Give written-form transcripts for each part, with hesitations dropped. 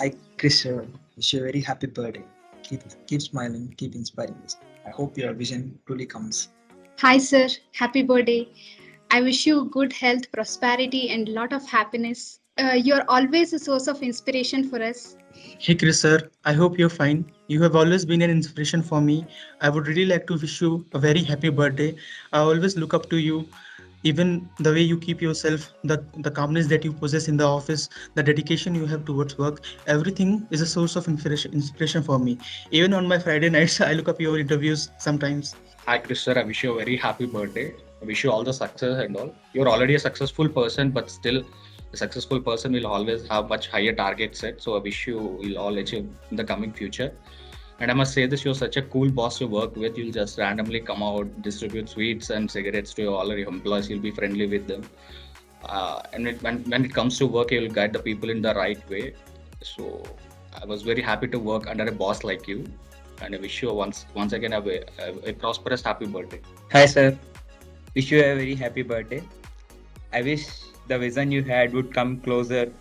Hi, Chris. Wish you a very happy birthday. Keep smiling, keep inspiring us. I hope your vision truly comes. Hi, sir. Happy birthday. I wish you good health, prosperity, and lot of happiness. You're always a source of inspiration for us. Hey Chris sir, I hope you're fine. You have always been an inspiration for me. I would really like to wish you a very happy birthday. I always look up to you, even the way you keep yourself, the calmness that you possess in the office, the dedication you have towards work. Everything is a source of inspiration for me. Even on my Friday nights, I look up your interviews sometimes. Hi, Chris sir. I wish you a very happy birthday. I wish you all the success and all. You're already a successful person, but still, a successful person will always have much higher target set. So I wish you will all achieve in the coming future. And I must say this: you're such a cool boss to work with. You'll just randomly come out, distribute sweets and cigarettes to all your employees. You'll be friendly with them. When it comes to work, you'll guide the people in the right way. So I was very happy to work under a boss like you. And I wish you once again a prosperous happy birthday. Hi, sir. Wish you a very happy birthday. I wish the vision you had would come closer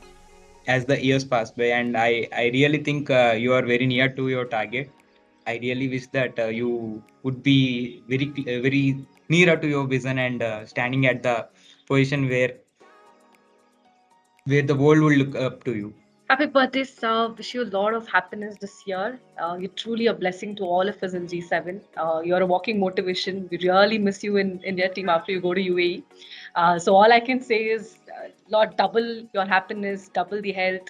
as the years pass by, and I really think you are very near to your target. I really wish that you would be very nearer to your vision and standing at the position where the world will look up to you. Happy birthday, sir. Wish you a lot of happiness this year. You're truly a blessing to all of us in G7. You're a walking motivation. We really miss you in India team after you go to UAE. So all I can say is, Lord, double your happiness, double the health,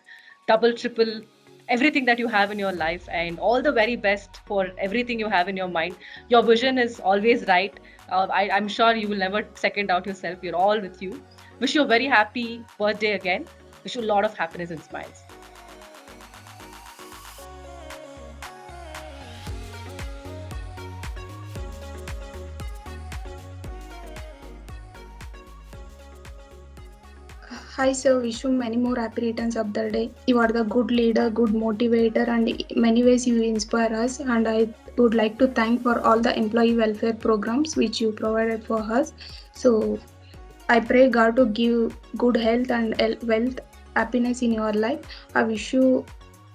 double, triple everything that you have in your life, and all the very best for everything you have in your mind. Your vision is always right. I'm sure you will never second out yourself. We're all with you. Wish you a very happy birthday again. Wish you a lot of happiness and smiles. Hi sir, wish you many more happy returns of the day. You are the good leader, good motivator, and in many ways you inspire us. And I would like to thank for all the employee welfare programs which you provided for us. So I pray God to give good health and wealth, happiness in your life. I wish you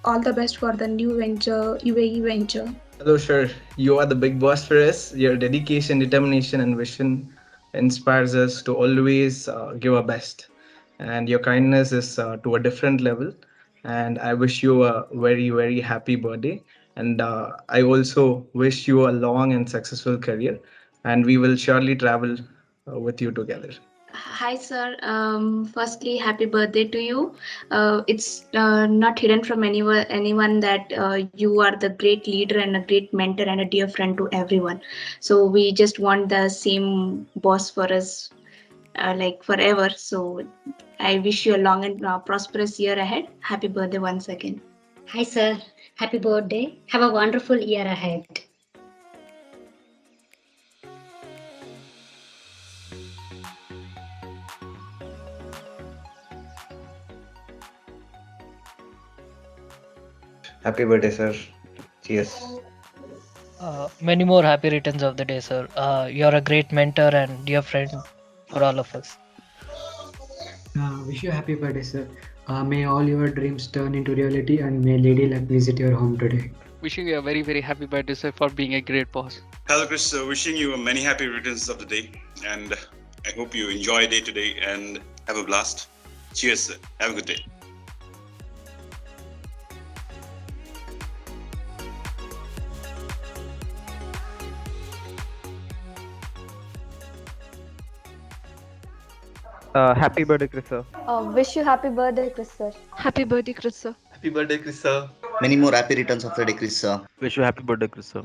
all the best for the new venture, UAE venture. Hello, sir. You are the big boss for us. Your dedication, determination, and vision inspires us to always give our best. And your kindness is to a different level. And I wish you a very, very happy birthday. And I also wish you a long and successful career. And we will surely travel with you together. Hi, sir. Firstly, happy birthday to you. It's not hidden from anyone that you are the great leader and a great mentor and a dear friend to everyone. So we just want the same boss for us, like forever. So I wish you a long and prosperous year ahead. Happy birthday once again. Hi, sir. Happy birthday. Have a wonderful year ahead. Happy birthday, sir. Cheers. Many more happy returns of the day, sir. You're a great mentor and dear friend for all of us. Wish you a happy birthday, sir. May all your dreams turn into reality and may Lady Luck visit your home today. Wishing you a very, very happy birthday, sir, for being a great boss. Hello, Chris. Wishing you many happy returns of the day. And I hope you enjoy day today and have a blast. Cheers, sir. Have a good day. Happy birthday, Chris sir. Wish you happy birthday, Chris sir. Happy birthday, Chris sir. Happy birthday, Chris sir. Many more happy returns of the day, Chris sir. Wish you happy birthday, Chris sir.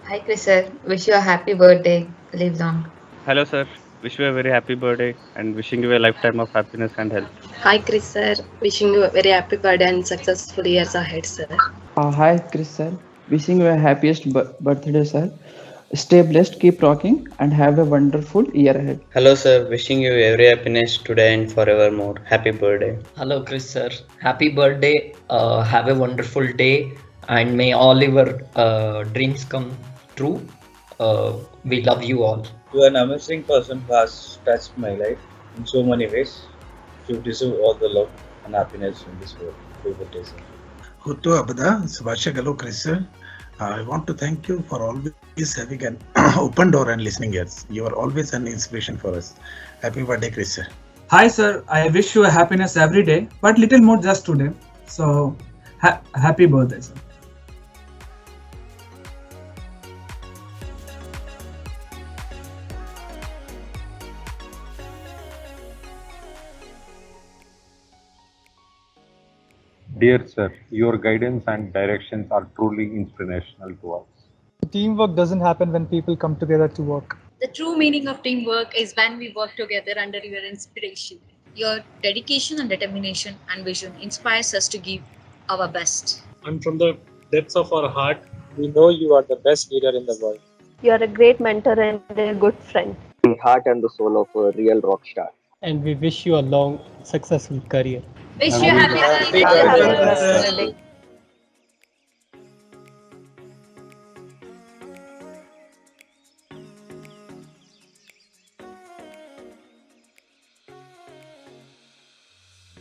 Hi, Chris sir. Wish you a happy birthday. Live long. Hello, sir. Wish you a very happy birthday and wishing you a lifetime of happiness and health. Hi, Chris sir. Wishing you a very happy birthday and successful years ahead, sir. Hi, Chris sir. Wishing you a happiest birthday, sir. Stay blessed, keep rocking, and have a wonderful year ahead. Hello, sir. Wishing you every happiness today and forevermore. Happy birthday. Hello, Chris sir. Happy birthday. Have a wonderful day, and may all your dreams come true. We love you all. You are an amazing person who has touched my life in so many ways. You deserve all the love and happiness in this world. Happy birthday, sir. ಹುಟ್ಟು ಹಬ್ಬದ ಶುಭಾಶಯಗಳು Chris. I want to thank you for always having an open door and listening ears. You are always an inspiration for us. Happy birthday, Chris. Hi sir, I wish you happiness every day, but little more just today. So happy birthday, sir. Dear sir, your guidance and directions are truly inspirational to us. Teamwork doesn't happen when people come together to work. The true meaning of teamwork is when we work together under your inspiration. Your dedication and determination and vision inspires us to give our best. And from the depths of our heart, we know you are the best leader in the world. You are a great mentor and a good friend. The heart and the soul of a real rock star. And we wish you a long, successful career. Wish you happy birthday.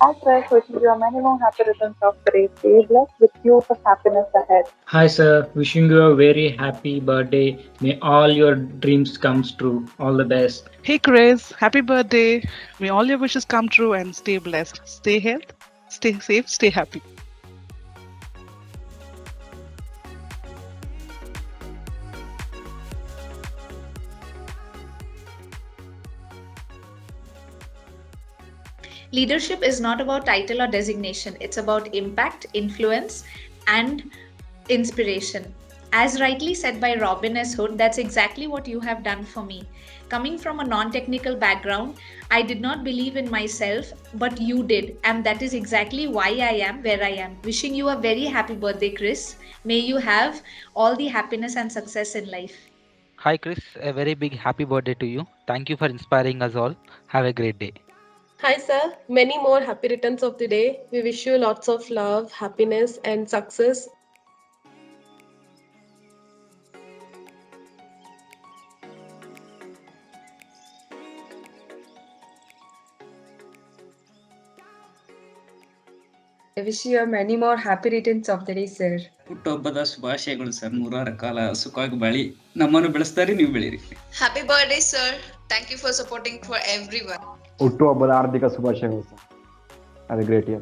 Hi, Chris. Wishing you many more happy returns of the day. Stay blessed with youth of happiness ahead. Hi sir, wishing you a very happy birthday. May all your dreams come true. All the best. Hey Chris, happy birthday. May all your wishes come true and stay blessed. Stay healthy, stay safe, stay happy. Leadership is not about title or designation. It's about impact, influence, and inspiration. As rightly said by Robin S. Hood, that's exactly what you have done for me. Coming from a non-technical background, I did not believe in myself, but you did. And that is exactly why I am where I am. Wishing you a very happy birthday, Chris. May you have all the happiness and success in life. Hi Chris, a very big happy birthday to you. Thank you for inspiring us all. Have a great day. Hi, sir. Many more happy returns of the day. We wish you lots of love, happiness, and success. I wish you many more happy returns of the day, sir. ಹುಟ್ಟುಹಬ್ಬದ ಶುಭಾಶಯಗಳು sir. 100 ಕಾಲ ಸುಖವಾಗಿ ಬಾಳಿ ನಮ್ಮನ್ನು ಬೆಳೆಸ್ತಾರೆ, ನೀವು ಬೆಳೀರಿ. Happy birthday, sir. Thank you for supporting for everyone. ಹುಟ್ಟುಹಬ್ಬದ ಹಾರ್ದಿಕ ಶುಭಾಶಯಗಳು sir. Have a great year.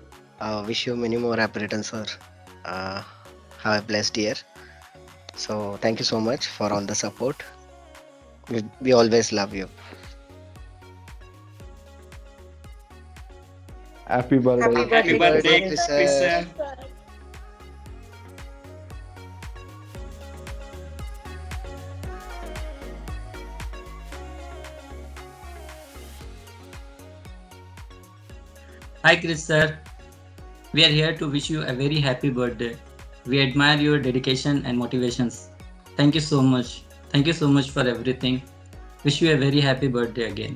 Wish you many more happy returns, sir. Have a blessed year. So thank you so much for all the support. We always love you. Happy birthday. Happy birthday, Chris sir. Hi Chris sir, we are here to wish you a very happy birthday. We admire your dedication and motivations. Thank you so much. Thank you so much for everything. Wish you a very happy birthday again.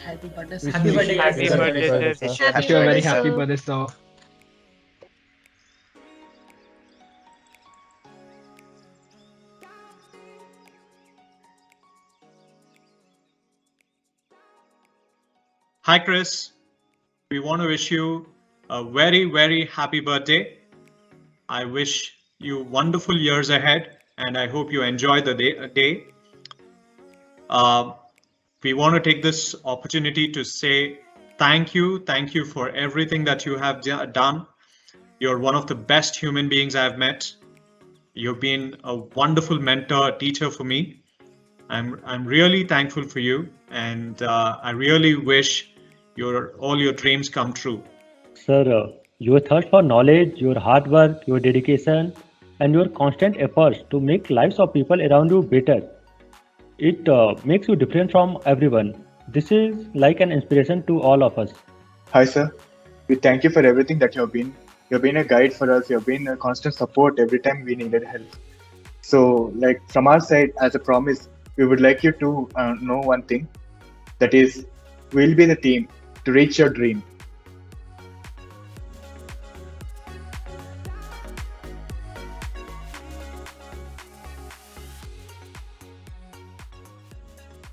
Happy birthday, sir. Happy birthday, Happy birthday, sir. Wish you a very happy birthday, sir. Hi, Chris. We want to wish you a very, very happy birthday. I wish you wonderful years ahead, and I hope you enjoy the day. We want to take this opportunity to say thank you. Thank you for everything that you have done. You're one of the best human beings I've met. You've been a wonderful mentor, teacher for me. I'm really thankful for you, and I really wish all your dreams come true. Sir, your thirst for knowledge, your hard work, your dedication, and your constant efforts to make lives of people around you better. It makes you different from everyone. This is like an inspiration to all of us. Hi, sir. We thank you for everything that you have been. You've been a guide for us. You've been a constant support every time we needed help. So, like from our side, as a promise, we would like you to know one thing. That is, we'll be the team to reach your dream.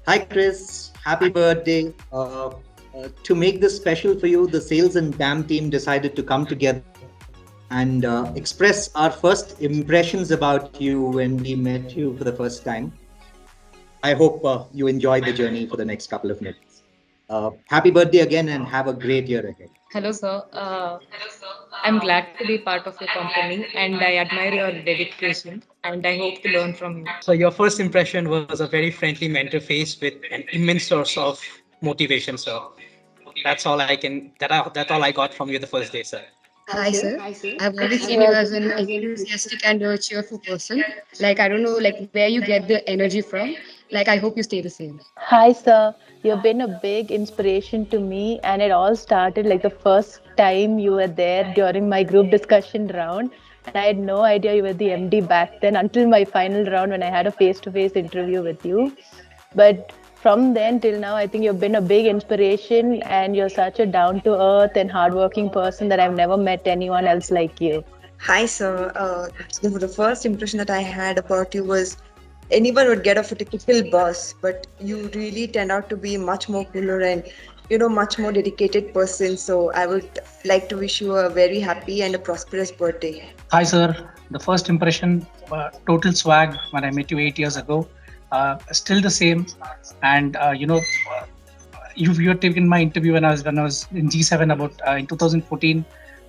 Hi, Chris. Happy birthday. To make this special for you, the sales and DAM team decided to come together and express our first impressions about you when we met you for the first time. I hope you enjoy the journey for the next couple of minutes. Happy birthday again and have a great year ahead. Hello, sir. I'm glad to be part of your company and I admire your dedication and I hope to learn from you. So your first impression was a very friendly mentor face with an immense source of motivation, sir. That's all I got from you the first day, sir. Hi, sir. I've always seen you as an enthusiastic and a cheerful person. Like, I don't know, like, where you get the energy from. Like, I hope you stay the same. Hi, sir. You've been a big inspiration to me, and it all started like the first time you were there during my group discussion round. And I had no idea you were the MD back then until my final round when I had a face-to-face interview with you. But from then till now, I think you've been a big inspiration, and you're such a down-to-earth and hardworking person that I've never met anyone else like you. Hi, sir. The first impression that I had about you was anyone would get off a typical boss, but you really turned out to be much more cooler and much more dedicated person. So I would like to wish you a very happy and a prosperous birthday. Hi, sir. The first impression, total swag when I met you 8 years ago. Still the same, and you had taken my interview when I was in G7 about in 2014,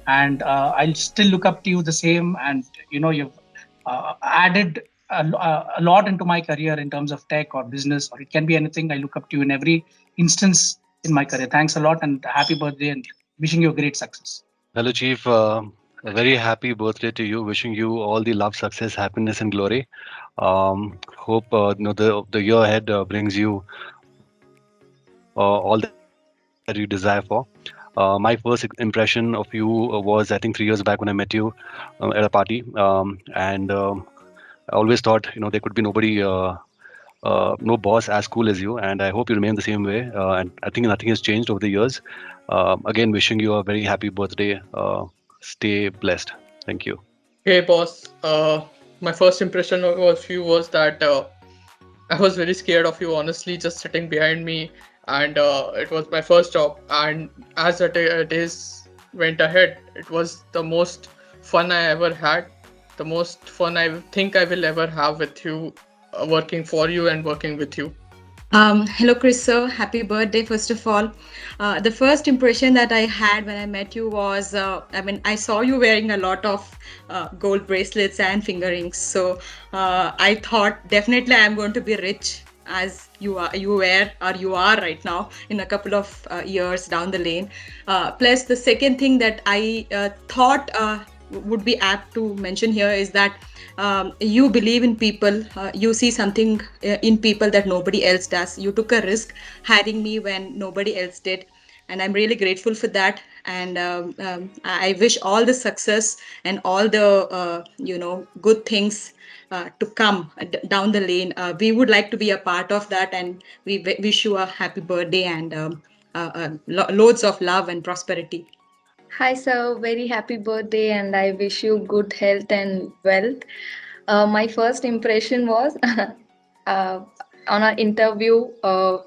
and I'll still look up to you the same. And you've added a lot into my career in terms of tech or business, or it can be anything. I look up to you in every instance in my career. Thanks a lot, and happy birthday, and wishing you a great success. Hello, Chief. A very happy birthday to you. Wishing you all the love, success, happiness, and glory. Hope the year ahead brings you all that you desire for. My first impression of you was, I think, 3 years back when I met you at a party, and I always thought there could be nobody, no boss as cool as you, and I hope you remain the same way. And I think nothing has changed over the years. Again, wishing you a very happy birthday. Stay blessed. Thank you. Hey, boss. My first impression of you was that I was very scared of you, honestly, just sitting behind me. And it was my first job. And as the days went ahead, it was the most fun I ever had. The most fun I think I will ever have with you, working for you and working with you. Hello, Chris, sir. Happy birthday, first of all. The first impression that I had when I met you was, I saw you wearing a lot of gold bracelets and finger rings. So I thought definitely I'm going to be rich as you are right now in a couple of years down the lane. Plus, the second thing that I thought would be apt to mention here is that you believe in people. You see something in people that nobody else does. You took a risk hiring me when nobody else did, and I'm really grateful for that. And I wish all the success and all the good things to come down the lane. We would like to be a part of that, and we wish you a happy birthday and loads of love and prosperity. Hi, sir. Very happy birthday, and I wish you good health and wealth. My first impression was on our interview.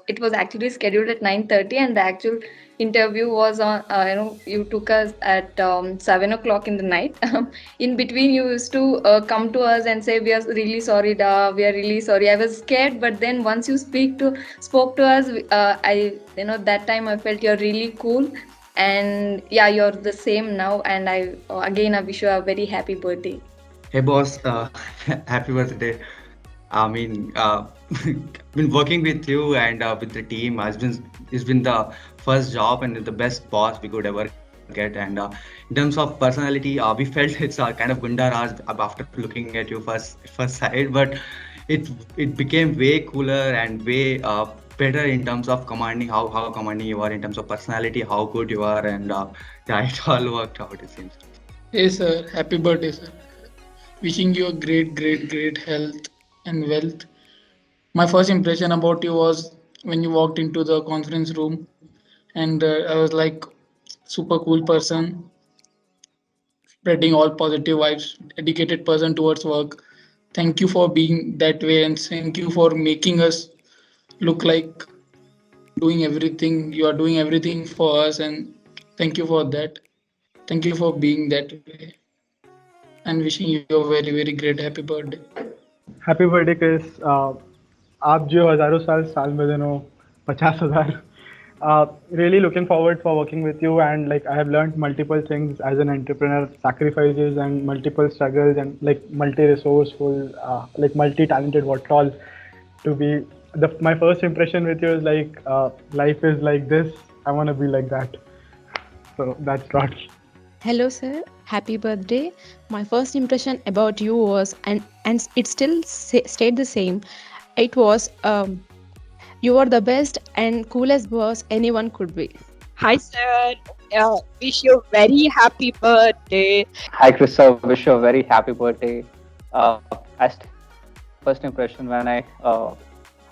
It was actually scheduled at 9:30, and the actual interview was on. You took us at 7 o'clock in the night. In between, you used to come to us and say, "We are really sorry, da. We are really sorry." I was scared, but then once you spoke to us, that time I felt you're really cool. And yeah, you're the same now, and I wish you a very happy birthday. Hey boss, happy birthday. Been working with you and with the team. It's been the first job and the best boss we could ever get. And in terms of personality, we felt it's a kind of Gunda Raj after looking at you first sight, but it became way cooler and way better in terms of commanding, how commanding you are, in terms of personality, how good you are, and it all worked out, it seems. Hey sir, happy birthday, sir. Wishing you a great health and wealth. My first impression about you was when you walked into the conference room, and I was like, super cool person, spreading all positive vibes, dedicated person towards work. Thank you for being that way, and thank you for making us look like doing everything. You are doing everything for us, and thank you for that. Thank you for being that way, and wishing you a very very great happy birthday. Happy birthday Chris. आप जो हज़ारों साल में देनो 50,000। Really looking forward for working with you, and like I have learned multiple things as an entrepreneur, sacrifices and multiple struggles, and like multi-resourceful, like multi-talented, what all to be. My first impression with you is like life is like this. I want to be like that. So that's not. Hello, sir. Happy birthday. My first impression about you was, and it still stayed the same. It was, you are the best and coolest boss anyone could be. Hi, sir. Wish you very happy birthday. Hi, Chris. Sir. Wish you a very happy birthday. As first impression when I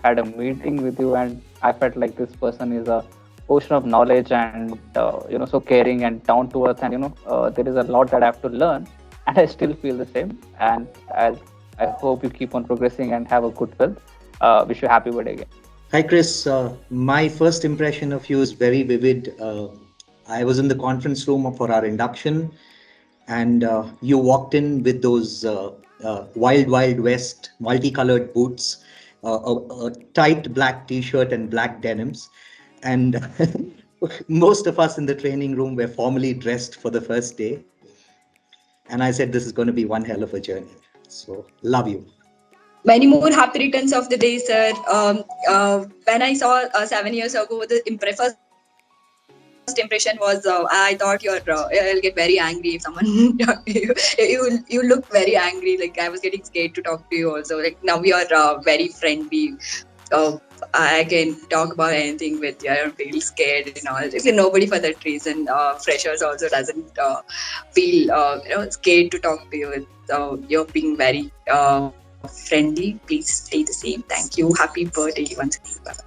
had a meeting with you, and I felt like this person is a ocean of knowledge, and so caring and down to earth, and there is a lot that I have to learn, and I still feel the same. And I hope you keep on progressing and have a good health. Wish you a happy birthday again. Hi, Chris. My first impression of you is very vivid. I was in the conference room for our induction, and you walked in with those Wild West multicolored boots, a tight black t-shirt and black denims. And most of us in the training room were formally dressed for the first day. And I said, this is going to be one hell of a journey. So, love you. Many more happy returns of the day, sir. When I saw 7 years ago, the first impression was, I thought you'll get very angry if someone talk to you. You look very angry. Like I was getting scared to talk to you also. Like now we are very friendly. I can talk about anything with you. I don't feel scared and all. If nobody for that reason, freshers also doesn't feel scared to talk to you. You're being very friendly. Please stay the same. Thank you. Happy birthday once again. Bye-bye.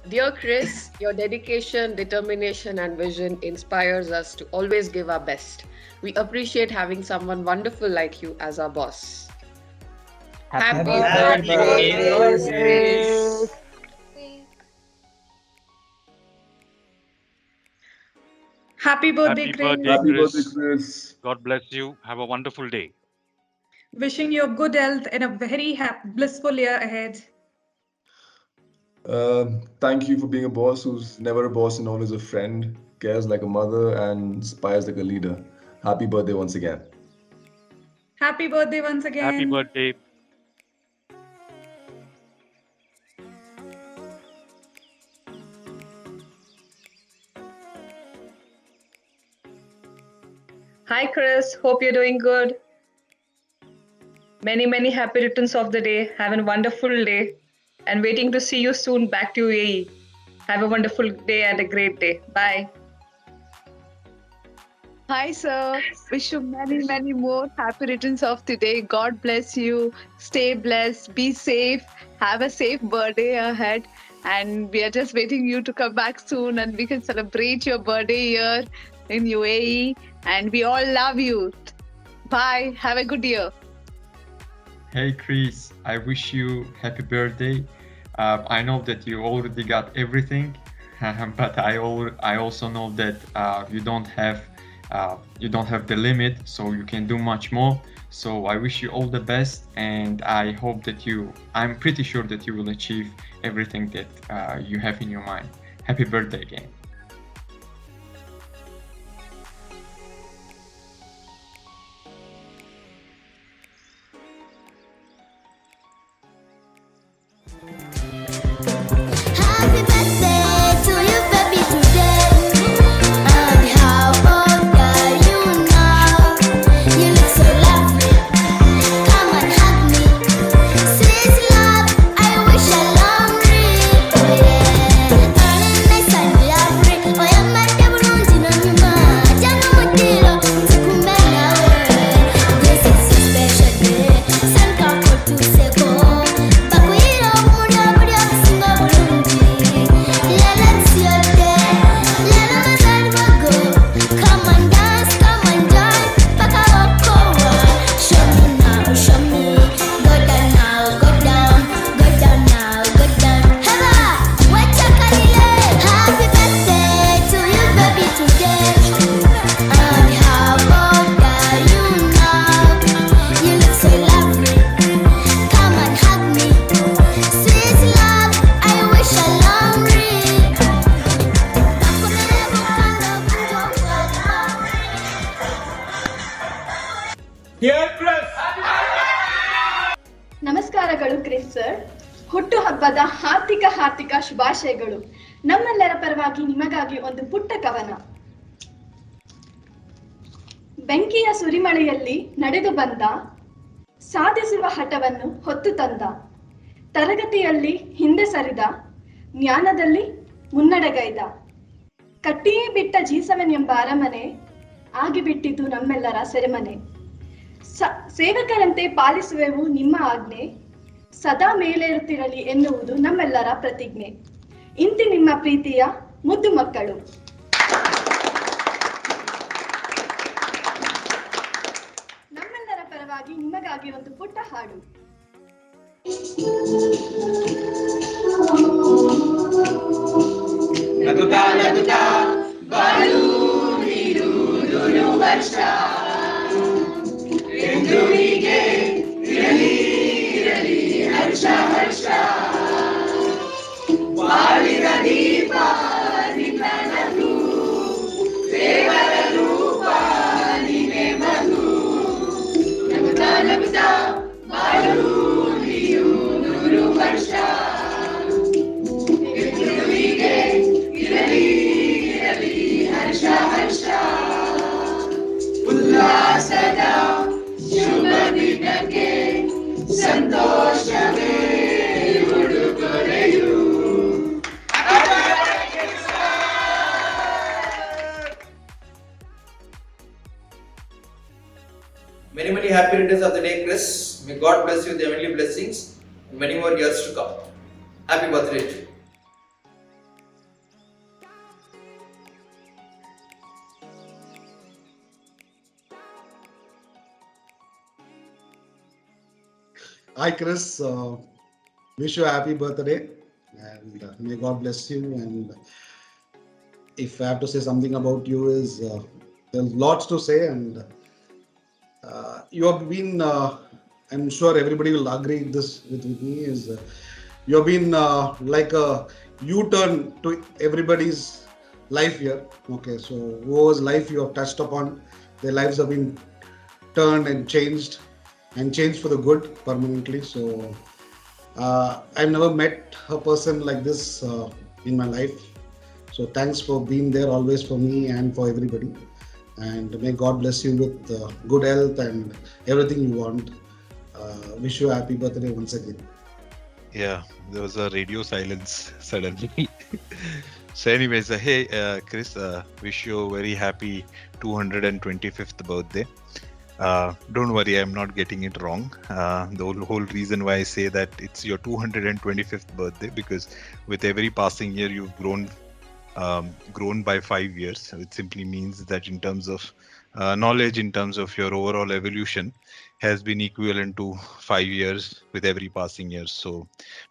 Dear Chris, your dedication, determination, and vision inspires us to always give our best. We appreciate having someone wonderful like you as our boss. Happy birthday, Chris. Happy birthday, Chris. Happy birthday, Chris. God bless you. Have a wonderful day. Wishing you good health and a very blissful year ahead. Thank you for being a boss who's never a boss and always a friend, cares like a mother, and inspires like a leader. Happy birthday once again. Happy birthday once again. Happy birthday. Hi, Chris. Hope you're doing good. Many happy returns of the day. Have a wonderful day. And waiting to see you soon back to UAE. Have a wonderful day and a great day. Bye. Hi, sir. Wish you many more happy returns of today. God bless you. Stay blessed. Be safe. Have a safe birthday ahead. And we are just waiting you to come back soon, and we can celebrate your birthday here in UAE. And we all love you. Bye. Have a good year. Hey Chris, I wish you happy birthday. I know that you already got everything, but I also know that you don't have the limit, so you can do much more. So I wish you all the best, and I hope that I'm pretty sure that you will achieve everything that you have in your mind. Happy birthday again. Love ನಮಸ್ಕಾರಗಳು Chris sir. ಹುಟ್ಟುಹಬ್ಬದ ಹಾರ್ದಿಕ ಶುಭಾಶಯಗಳು. ನಮ್ಮೆಲ್ಲರ ಪರವಾಗಿ ನಿಮಗಾಗಿ ಒಂದು ಪುಟ್ಟ ಕವನ. ಬೆಂಕಿಯ ಸುರಿಮಳೆಯಲ್ಲಿ ನಡೆದು ಬಂದ, ಸಾಧಿಸುವ ಹಠವನ್ನು ಹೊತ್ತು ತಂದ, ತರಗತಿಯಲ್ಲಿ ಹಿಂದೆ ಸರಿದ, ಜ್ಞಾನದಲ್ಲಿ ಮುನ್ನಡೆಗೈದ, ಕಟ್ಟಿಯೇ ಬಿಟ್ಟ G7 ಎಂಬ ಅರಮನೆ ಆಗಿಬಿಟ್ಟಿತು ನಮ್ಮೆಲ್ಲರ ಸೆರೆಮನೆ. ಸೇವಕರಂತೆ ಪಾಲಿಸುವೆವು ನಿಮ್ಮ ಆಜ್ಞೆ, ಸದಾ ಮೇಲೇರುತ್ತಿರಲಿ ಎನ್ನುವುದು ನಮ್ಮೆಲ್ಲರ ಪ್ರತಿಜ್ಞೆ. ಇಂತಿ ನಿಮ್ಮ ಪ್ರೀತಿಯ ಮುದ್ದು ಮಕ್ಕಳು. ನಮ್ಮೆಲ್ಲರ ಪರವಾಗಿ ನಿಮಗಾಗಿ ಒಂದು ಪುಟ್ಟ ಹಾಡು. ನಗುತ್ತಾ ನಗುತ್ತಾ ಬಾಳು ನೀನು 100 ವರ್ಷ, ಎಂದು ಹೀಗೆ ಇರಲಿ ಇರಲಿ ಹರ್ಷ ಹರ್ಷ. ಬಾಳಿನ ದೀಪ ನಿನ್ನ ನಗು, ದೇವರ ರೂಪ ನೀನೆ ಮಗು. ನಗುತ್ತಾ ನಗುತ್ತಾ ಬಾಳು ನೀನು 100 ವರ್ಷ, ಎಂದು ಹೀಗೆ ಇರಲಿ ಇರಲಿ ಹರ್ಷ ಹರ್ಷ. ಉಲ್ಲಾಸದ ಶುಭ ದಿನಕ್ಕೆ ಸಂತೋಷವೇ ಉಡುಗೊರೆಯು. Many happy returns of the day, Chris. May God bless you with heavenly blessings and many more years to come. Happy birthday to you. Hi Chris, wish you a happy birthday and may God bless you. And if I have to say something about you is there's lots to say, and you have been, I'm sure everybody will agree this with me, is you have been like a U-turn to everybody's life here. Okay, so whose life you have touched upon, their lives have been turned and changed for the good permanently. So I've never met a person like this in my life. So thanks for being there always for me and for everybody. And may God bless you with good health and everything you want. Wish you a happy birthday once again. Yeah, there was a radio silence suddenly. So anyways, hey Chris, wish you a very happy 225th birthday. Don't worry, I'm not getting it wrong. The whole reason why I say that it's your 225th birthday, because with every passing year you've grown by 5 years. It simply means that in terms of knowledge, in terms of your overall evolution, has been equivalent to 5 years with every passing year. So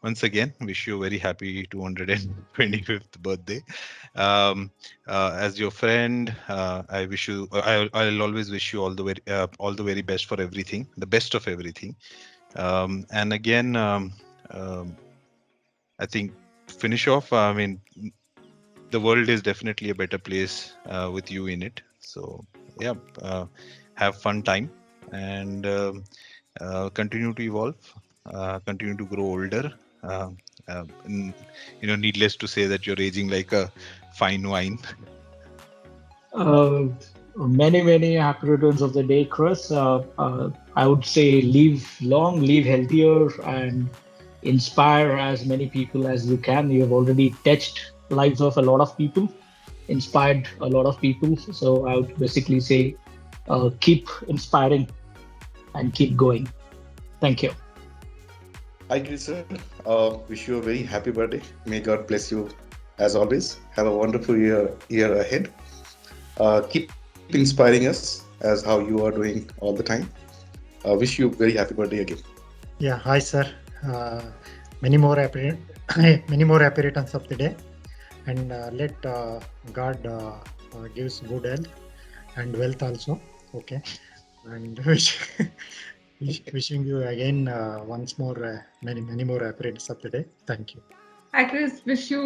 once again, wish you a very happy 225th birthday. As your friend, I wish you, I'll always wish you all the very best for everything, the best of everything. And again, I think finish off, I mean, the world is definitely a better place with you in it. So yeah, have fun time and continue to evolve, continue to grow older. Needless to say that you're aging like a fine wine. Many happy returns of the day, Chris. I would say live long, live healthier, and inspire as many people as you can. You have already touched lives of a lot of people, inspired a lot of people. So I would basically say keep inspiring and keep going. Thank you. Hi Chris, wish you a very happy birthday. May God bless you as always. Have a wonderful year ahead. Keep inspiring us as how you are doing all the time. Wish you a very happy birthday again. Yeah, hi sir. Many more happy returns of the day, and let God gives good health and wealth also. Okay, and wishing you again once more many more happy returns of the day. Thank you. Hi Chris, wish you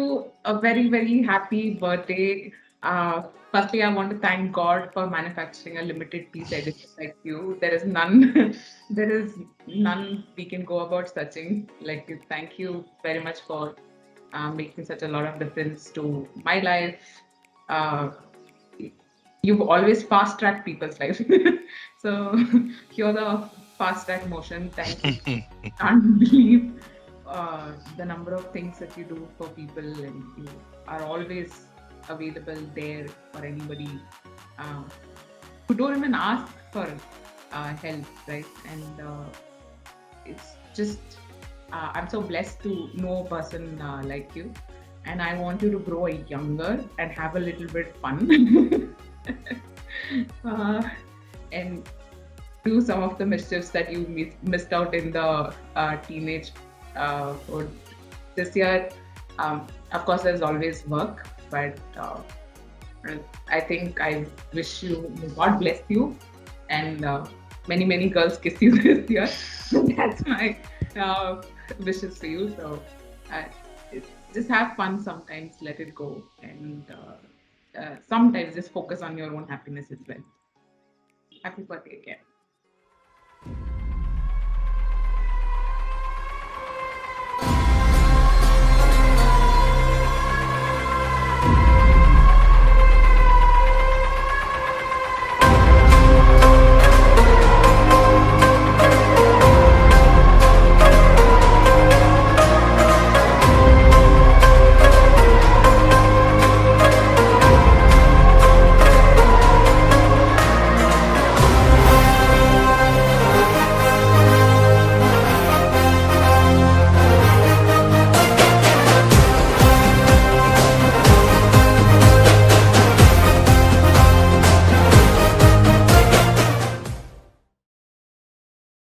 a very happy birthday. Firstly, I want to thank God for manufacturing a limited piece edition like you. There is none, there is none we can go about searching like you. Thank you very much for making such a lot of difference to my life. Uh, you've always fast tracked people's life. So you're the fast track motion. Thank you. Can't believe the number of things that you do for people, and you are always available there for anybody who don't even ask for help, right? And it's just I'm so blessed to know a person like you, and I want you to grow younger and have a little bit fun and do some of the mischiefs that you missed out in the teenage or this year. Of course, there's always work, but I think I wish you, God bless you, and many girls kiss you this year. That's my wishes for you. So just have fun sometimes, let it go, and sometimes just focus on your own happiness as well. Happy birthday again.